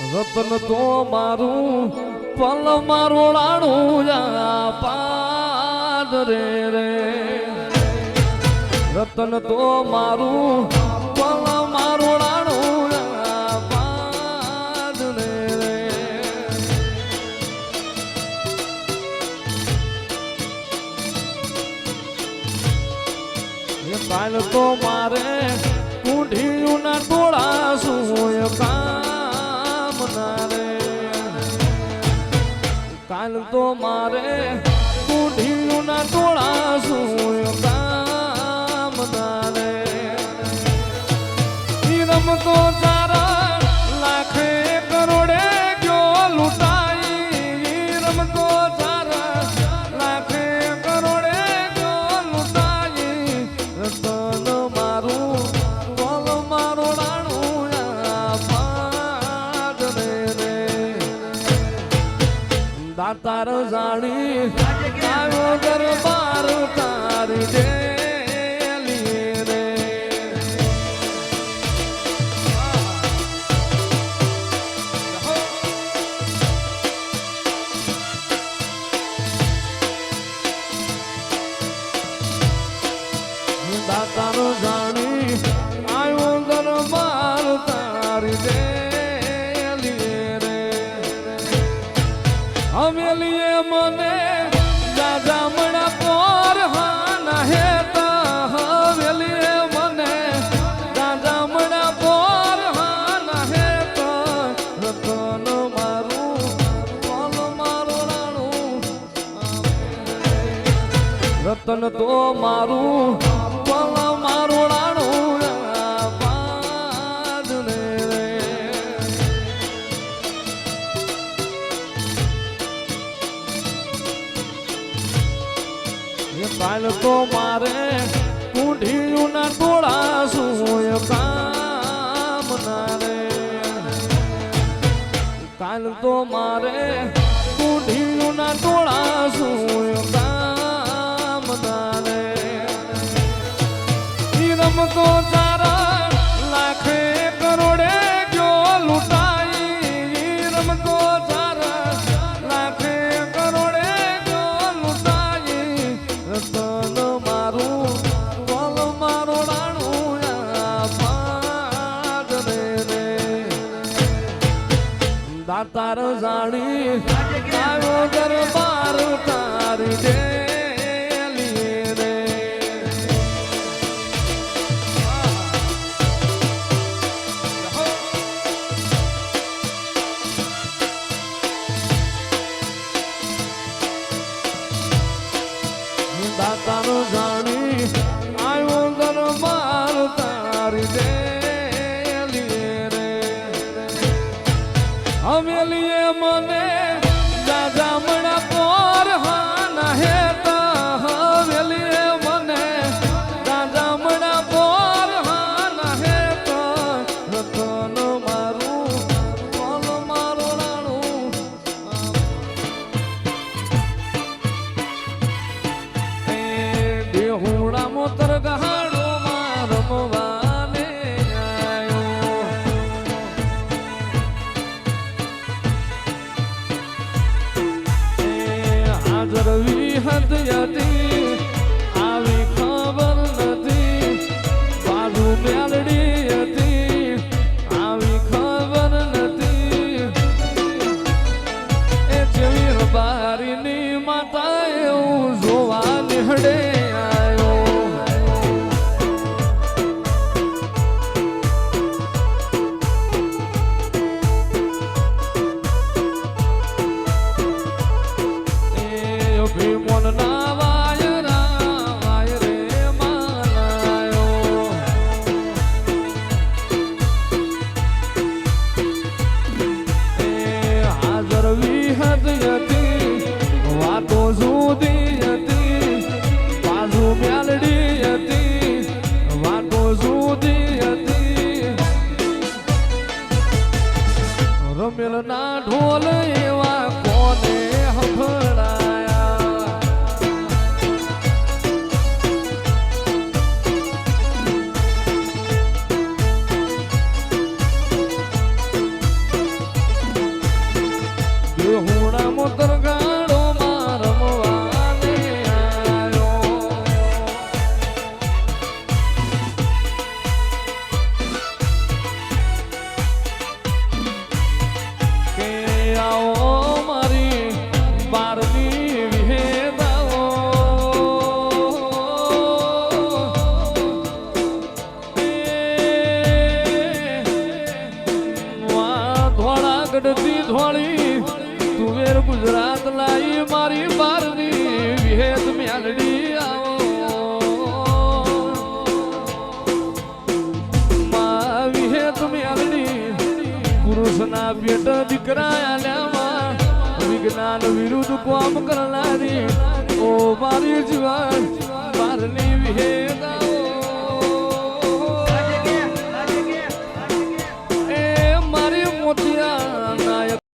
રતન તો મારું પલ મારું રાણું પાદ રે રે રતન તો મારું પલ મારું રાણું પાદ રે રે કાલ તો મારે કુંઢીયું ના ટોળા શું કામ ના રે કાલ તો મારે કુંઢીયું ના ટોળા શું કામ ના રે રમતો તારા લાખે કરોડે ગયો લૂંટાઈ રમતો તારા લાખે કરોડે ગયો લૂંટાઈ રતન મારું બોલ મારું રાણું પાદ રે રે દાતાર જાણી આવ્યો દરબાર તારી ડેલી રે દાતાર જાણી આવ્યો દરબાર તારી ડેલી રે હવેલીએ મને જાજામણા પોર હાના હેતા હવેલીએ મને જાજામણા પોર હાના હેતા રતન મારું બોલ મારું રાણું રતન તો મારું બોલ મારું રાણું પાદ રે રે કાલ તો મારે કુંઢીયું ના ટોળા શું કામ ના રે કાલ તો મારે કુંઢીયું ના ટોળા શું કામ ના રે રમતો તારા લાખે કરોડે ગયો લૂંટાઈ રમતો તારા લાખે કરોડે ગયો લૂંટાઈ રતન મારું બોલ મારું રાણું પાદ રે રે દાતાર જાણી આવ્યો દરબાર તારી ડેલી રે દાતાર જાણી આવ્યો દરબાર તારી ડેલી રે હવેલીએ મને જાજામણા પોર હાના હેતા હવેલીએ મને જાજામણા પોર હાના હેતા રતન મારું બોલ મારું રાણું દેહુડા મોતર ગહાડો માં રમવાને આયો હાજર વિહદ હતી આવી ખબર નથી બાજુ મેલડી હતી આવી ખબર નથી એ જેવી રબારીની માતા એવું જોવા નિહડે ભીમોન ના વાય રે માનાયો હાજર વિહદ હતી વાતો જુદી હતી બાજુ મેલડી હતી વાતો જુદી હતી રમેલ ના ઢોલ એવા કોને હંભળાયા હુણા મોતર ગાડો માં રમવાને આયો કે આવો મારી બારની વિહેદાઓ ધોળા ગઢથી ધોળી તુવેર ગુજરાત લાઈ મારી બારની વિહેદ મ્યાલડી આવો માં વિહેદ મ્યાલડી પુરુષના પેટ દીકરા આલ્યામાં વિજ્ઞાન વિરુદ્ધ કામ કરનારી ઓ મારી જીવન બારની વિહેદ આવો